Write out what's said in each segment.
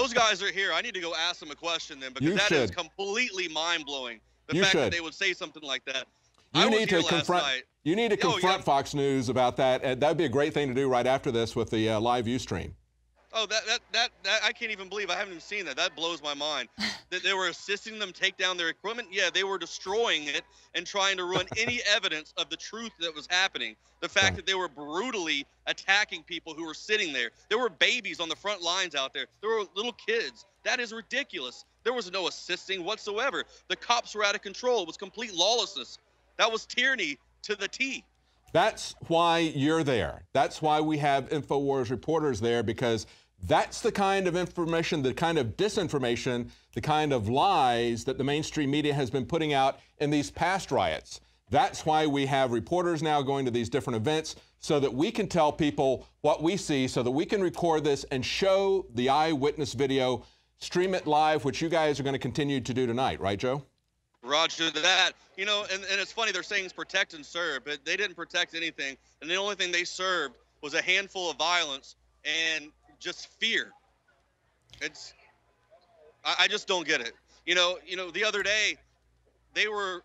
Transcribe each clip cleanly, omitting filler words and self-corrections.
Those guys are here. I need to go ask them a question then, because that is completely mind-blowing. The fact that they would say something like that. I was here last night. You need to confront Fox News about that. And that'd be a great thing to do right after this with the live view stream. Oh, that I can't even believe. I haven't even seen that. That blows my mind. That they were assisting them take down their equipment. Yeah, they were destroying it and trying to ruin any evidence of the truth that was happening. The fact that they were brutally attacking people who were sitting there. There were babies on the front lines out there. There were little kids. That is ridiculous. There was no assisting whatsoever. The cops were out of control. It was complete lawlessness. That was tyranny to the T. That's why you're there. That's why we have INFOWARS reporters there, because that's the kind of information, the kind of disinformation, the kind of lies that the mainstream media has been putting out in these past riots. That's why we have reporters now going to these different events, so that we can tell people what we see, so that we can record this and show the eyewitness video, stream it live, which you guys are going to continue to do tonight, right, Joe? Roger that. You know, and it's funny, they're saying it's protect and serve, but they didn't protect anything. And the only thing they served was a handful of violence and just fear. I just don't get it. You know, the other day, they were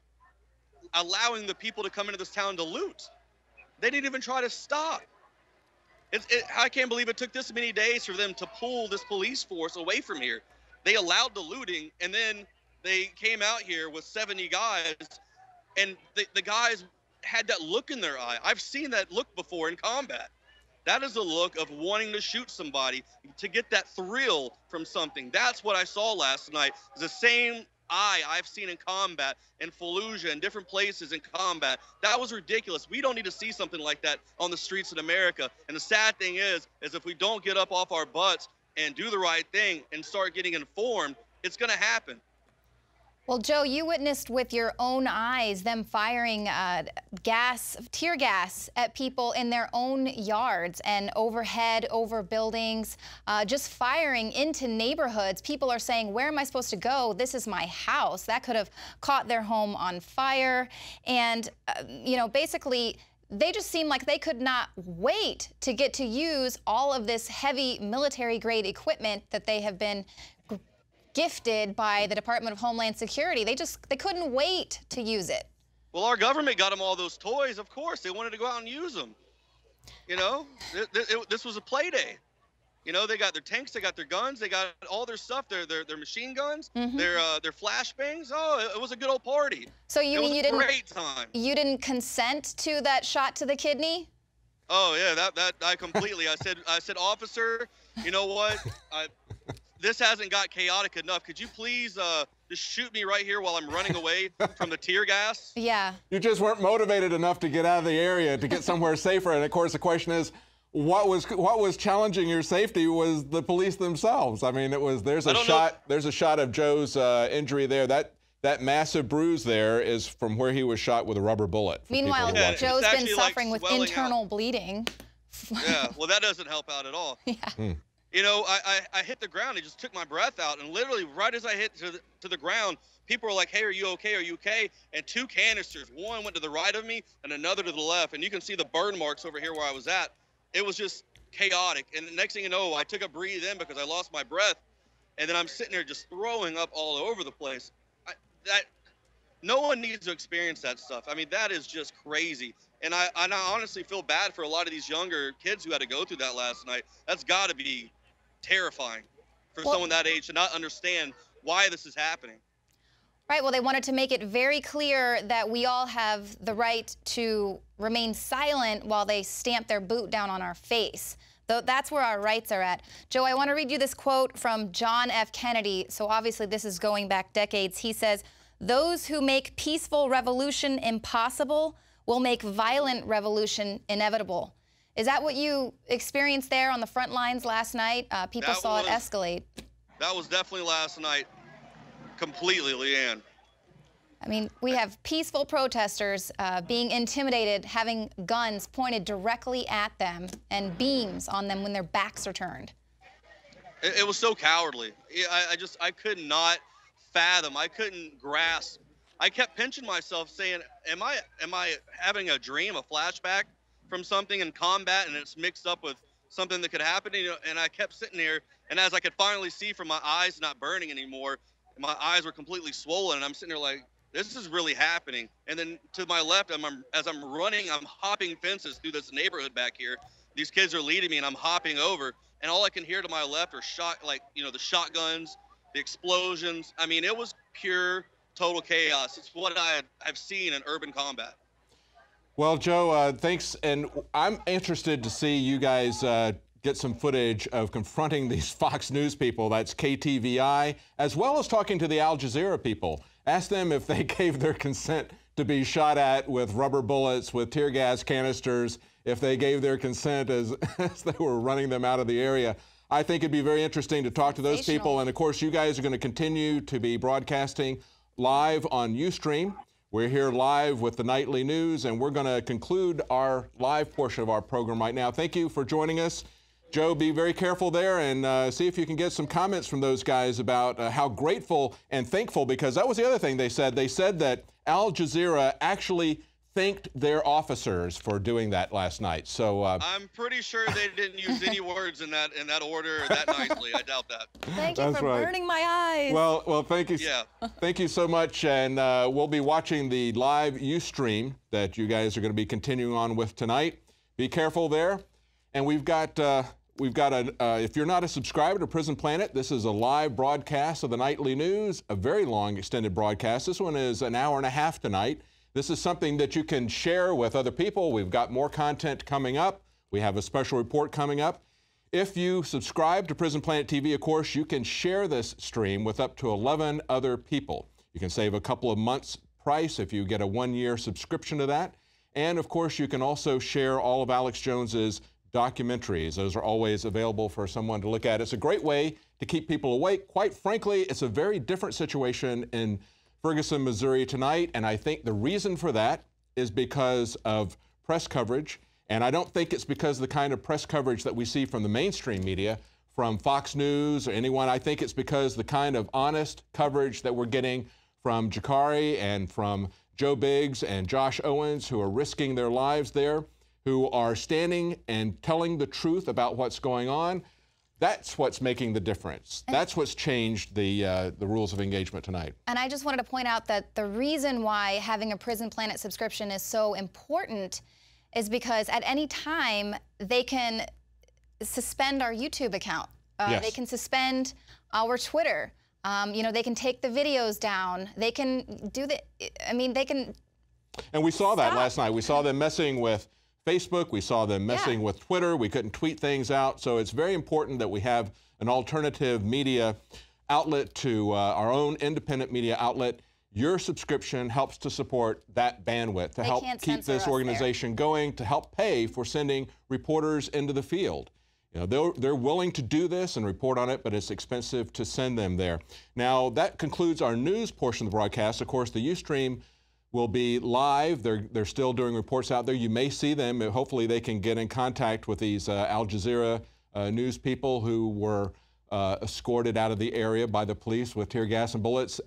allowing the people to come into this town to loot. They didn't even try to stop. I can't believe it took this many days for them to pull this police force away from here. They allowed the looting, and then they came out here with 70 guys, and the guys had that look in their eye. I've seen that look before in combat. That is a look of wanting to shoot somebody, to get that thrill from something. That's what I saw last night. The same eye I've seen in combat, in Fallujah, and different places in combat. That was ridiculous. We don't need to see something like that on the streets in America. And the sad thing is if we don't get up off our butts and do the right thing and start getting informed, it's going to happen. Well, Joe, you witnessed with your own eyes them firing tear gas at people in their own yards and overhead, over buildings, just firing into neighborhoods. People are saying, where am I supposed to go? This is my house. That could have caught their home on fire. And, you know, basically, they just seem like they could not wait to get to use all of this heavy military-grade equipment that they have been gifted by the Department of Homeland Security. They couldn't wait to use it. Well, our government got them all those toys. Of course, they wanted to go out and use them. You know, this was a play day. You know, they got their tanks, they got their guns, they got all their stuff, their machine guns, their flashbangs. Oh, it was a good old party. So you mean you didn't? Great time. You didn't consent to that shot to the kidney? Oh yeah, that I completely. I said, officer, you know what? This hasn't got chaotic enough. Could you please just shoot me right here while I'm running away from the tear gas? Yeah. You just weren't motivated enough to get out of the area, to get somewhere safer. And of course, the question is, what was challenging your safety was the police themselves. I mean, there's a shot of Joe's injury there. That massive bruise there is from where he was shot with a rubber bullet. Meanwhile, Joe's been suffering with internal bleeding. Yeah, well, that doesn't help out at all. Yeah. You know, I hit the ground. It just took my breath out. And literally, right as I hit to the ground, people were like, hey, are you okay? Are you okay? And two canisters. One went to the right of me and another to the left. And you can see the burn marks over here where I was at. It was just chaotic. And the next thing you know, I took a breathe in because I lost my breath. And then I'm sitting there just throwing up all over the place. No one needs to experience that stuff. I mean, that is just crazy. And I honestly feel bad for a lot of these younger kids who had to go through that last night. That's got to be terrifying for someone that age to not understand why this is happening. Right. Well, they wanted to make it very clear that we all have the right to remain silent while they stamp their boot down on our face. That's where our rights are at. Joe, I want to read you this quote from John F. Kennedy. So obviously this is going back decades. He says, "Those who make peaceful revolution impossible will make violent revolution inevitable." Is that what you experienced there on the front lines last night? People saw it escalate. That was definitely last night, completely, Leanne. I mean, we have peaceful protesters being intimidated, having guns pointed directly at them and beams on them when their backs are turned. It was so cowardly. I could not fathom. I couldn't grasp. I kept pinching myself saying, am I having a dream, a flashback from something in combat, and it's mixed up with something that could happen. And I kept sitting here, and as I could finally see from my eyes not burning anymore, my eyes were completely swollen, and I'm sitting there like, this is really happening. And then to my left, as I'm running, I'm hopping fences through this neighborhood back here. These kids are leading me, and I'm hopping over, and all I can hear to my left are the shotguns, the explosions. I mean, it was pure, total chaos. It's what I've seen in urban combat. Well, Joe, thanks. And I'm interested to see you guys get some footage of confronting these Fox News people, that's KTVI, as well as talking to the Al Jazeera people. Ask them if they gave their consent to be shot at with rubber bullets, with tear gas canisters, if they gave their consent as they were running them out of the area. I think it'd be very interesting to talk to those people. And of course, you guys are going to continue to be broadcasting live on Ustream. We're here live with the nightly news, and we're going to conclude our live portion of our program right now. Thank you for joining us. Joe, be very careful there, and see if you can get some comments from those guys about how grateful and thankful, because that was the other thing they said. They said that Al Jazeera actually thanked their officers for doing that last night. So I'm pretty sure they didn't use any words in that order that nicely. I doubt that. Thank you for burning my eyes. Well, thank you. Yeah. Thank you so much, and we'll be watching the live Ustream that you guys are going to be continuing on with tonight. Be careful there, and we've got if you're not a subscriber to Prison Planet, this is a live broadcast of the nightly news, a very long extended broadcast. This one is an hour and a half tonight. This is something that you can share with other people. We've got more content coming up. We have a special report coming up. If you subscribe to Prison Planet TV, of course, you can share this stream with up to 11 other people. You can save a couple of months' price if you get a one-year subscription to that. And of course, you can also share all of Alex Jones's documentaries. Those are always available for someone to look at. It's a great way to keep people awake. Quite frankly, it's a very different situation in Ferguson, Missouri tonight, and I think the reason for that is because of press coverage, and I don't think it's because of the kind of press coverage that we see from the mainstream media, from Fox News or anyone. I think it's because the kind of honest coverage that we're getting from Jakari and from Joe Biggs and Josh Owens, who are risking their lives there, who are standing and telling the truth about what's going on. That's what's making the difference. That's what's changed the rules of engagement tonight. And I just wanted to point out that the reason why having a Prison Planet subscription is so important is because at any time they can suspend our YouTube account. Yes. They can suspend our Twitter. They can take the videos down. They can do they can. And we saw that last night. We saw them messing with Facebook, we saw them messing with Twitter, we couldn't tweet things out, so it's very important that we have an alternative media outlet to our own independent media outlet. Your subscription helps to support that bandwidth, to help keep this organization going, to help pay for sending reporters into the field. They're willing to do this and report on it, but it's expensive to send them there. Now, that concludes our news portion of the broadcast. Of course, the Ustream will be live. They're still doing reports out there. You may see them. Hopefully they can get in contact with these Al Jazeera news people who were escorted out of the area by the police with tear gas and bullets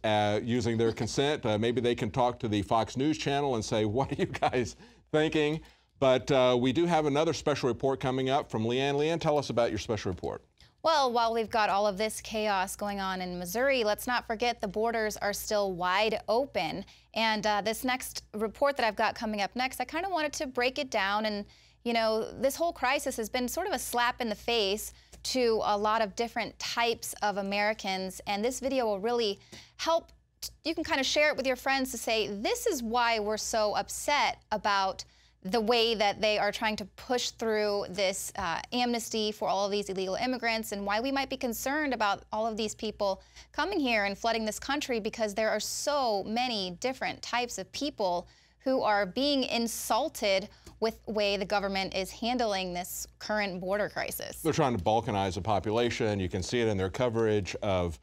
using their consent. Maybe they can talk to the Fox News channel and say, what are you guys thinking? But we do have another special report coming up from Leanne. Leanne, tell us about your special report. Well, while we've got all of this chaos going on in Missouri, let's not forget the borders are still wide open. And this next report that I've got coming up next, I kind of wanted to break it down. And, this whole crisis has been sort of a slap in the face to a lot of different types of Americans. And this video will really help. You can kind of share it with your friends to say, this is why we're so upset about the way that they are trying to push through this amnesty for all of these illegal immigrants, and why we might be concerned about all of these people coming here and flooding this country, because there are so many different types of people who are being insulted with the way the government is handling this current border crisis. They're trying to balkanize the population. You can see it in their coverage of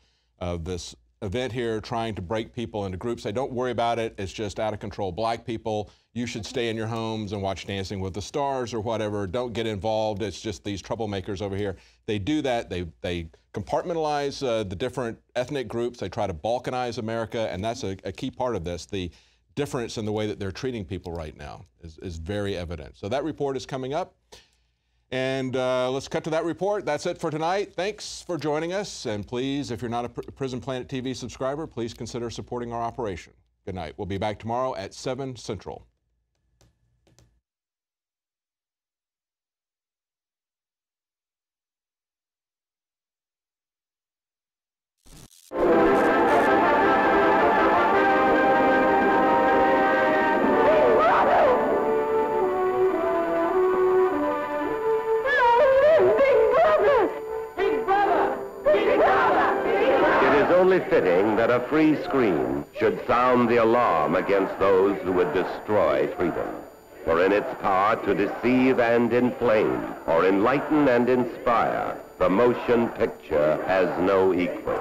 this event here, trying to break people into groups. They don't worry about it. It's just out of control. Black people, you should stay in your homes and watch Dancing with the Stars or whatever. Don't get involved. It's just these troublemakers over here. They do that. They compartmentalize the different ethnic groups. They try to balkanize America, and that's a key part of this. The difference in the way that they're treating people right now is very evident. So that report is coming up. And let's cut to that report. That's it for tonight. Thanks for joining us. And please, if you're not a Prison Planet TV subscriber, please consider supporting our operation. Good night. We'll be back tomorrow at 7 Central. Only fitting that a free screen should sound the alarm against those who would destroy freedom. For in its power to deceive and inflame, or enlighten and inspire, the motion picture has no equal.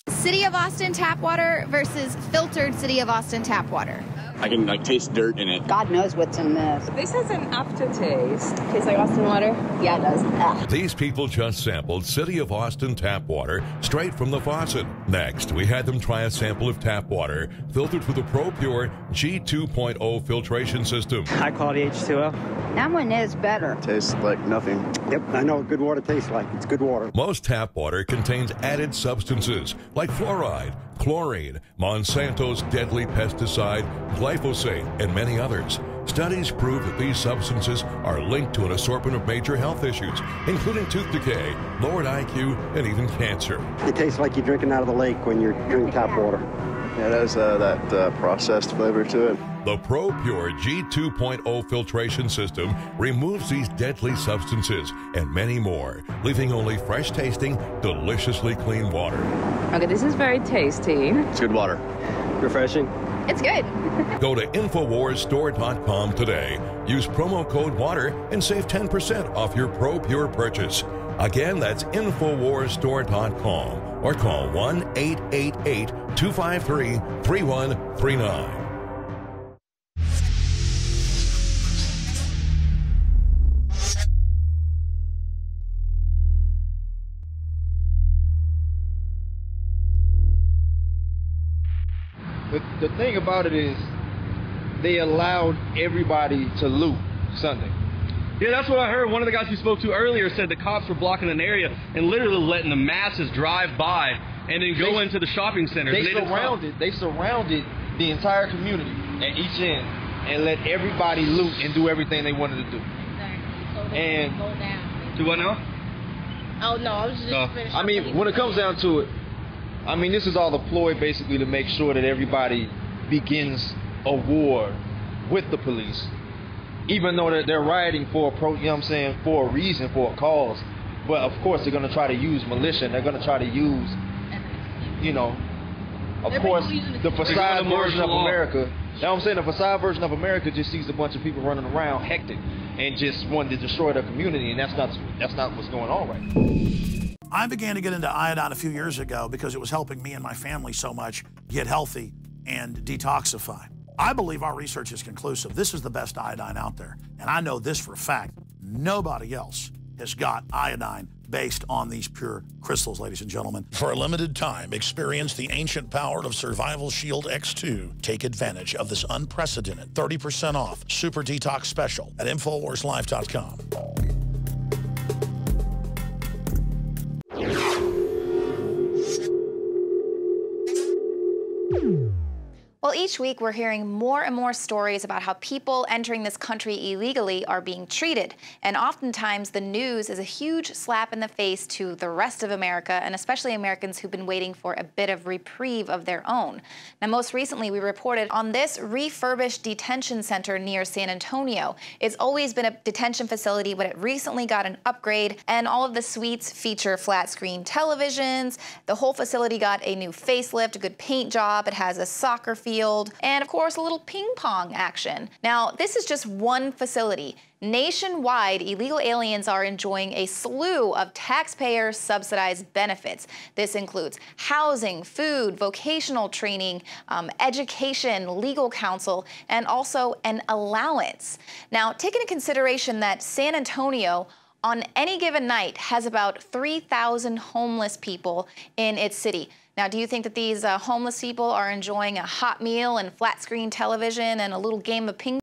City of Austin tap water versus filtered City of Austin tap water. I can taste dirt in it. God knows what's in this. This has an aftertaste. Tastes like Austin water? Yeah, it does. Ugh. These people just sampled City of Austin tap water straight from the faucet. Next, we had them try a sample of tap water filtered through the ProPure G2.0 filtration system. High quality H2O. That one is better. Tastes like nothing. Yep, I know what good water tastes like. It's good water. Most tap water contains added substances like fluoride, chlorine, Monsanto's deadly pesticide, glyphosate, and many others. Studies prove that these substances are linked to an assortment of major health issues, including tooth decay, lowered IQ, and even cancer. It tastes like you're drinking out of the lake when you're drinking tap water. Yeah, it has that processed flavor to it. The ProPure G2.0 filtration system removes these deadly substances and many more, leaving only fresh-tasting, deliciously clean water. Okay, this is very tasty. It's good water. Refreshing. It's good. Go to InfoWarsStore.com today. Use promo code WATER and save 10% off your ProPure purchase. Again, that's InfoWarsStore.com or call 1-888-253-3139. The thing about it is they allowed everybody to loot Sunday. Yeah, that's what I heard. One of the guys we spoke to earlier said the cops were blocking an area and literally letting the masses drive by and then go into the shopping centers. They surrounded the entire community at each end and let everybody loot and do everything they wanted to do. And go down. Do what now? Oh no, I was just finishing. I mean, when it comes down to it, I mean, this is all the ploy basically to make sure that everybody begins a war with the police. Even though they're rioting for a for a reason, for a cause. But of course they're gonna try to use militia, and they're gonna try to use, of course, the facade version of America. You know what I'm saying? The facade version of America just sees a bunch of people running around hectic and just wanting to destroy their community, and that's not what's going on right now. I began to get into iodine a few years ago because it was helping me and my family so much get healthy and detoxify. I believe our research is conclusive. This is the best iodine out there. And I know this for a fact. Nobody else has got iodine based on these pure crystals, ladies and gentlemen. For a limited time, experience the ancient power of Survival Shield X2. Take advantage of this unprecedented 30% off Super Detox Special at InfoWarsLife.com. Well, each week we're hearing more and more stories about how people entering this country illegally are being treated. And oftentimes the news is a huge slap in the face to the rest of America, and especially Americans who've been waiting for a bit of reprieve of their own. Now, most recently we reported on this refurbished detention center near San Antonio. It's always been a detention facility, but it recently got an upgrade, and all of the suites feature flat screen televisions. The whole facility got a new facelift, a good paint job. It has a soccer field, and of course a little ping pong action. Now, this is just one facility. Nationwide, illegal aliens are enjoying a slew of taxpayer-subsidized benefits. This includes housing, food, vocational training, education, legal counsel, and also an allowance. Now, take into consideration that San Antonio on any given night has about 3,000 homeless people in its city. Now, do you think that these homeless people are enjoying a hot meal and flat screen television and a little game of ping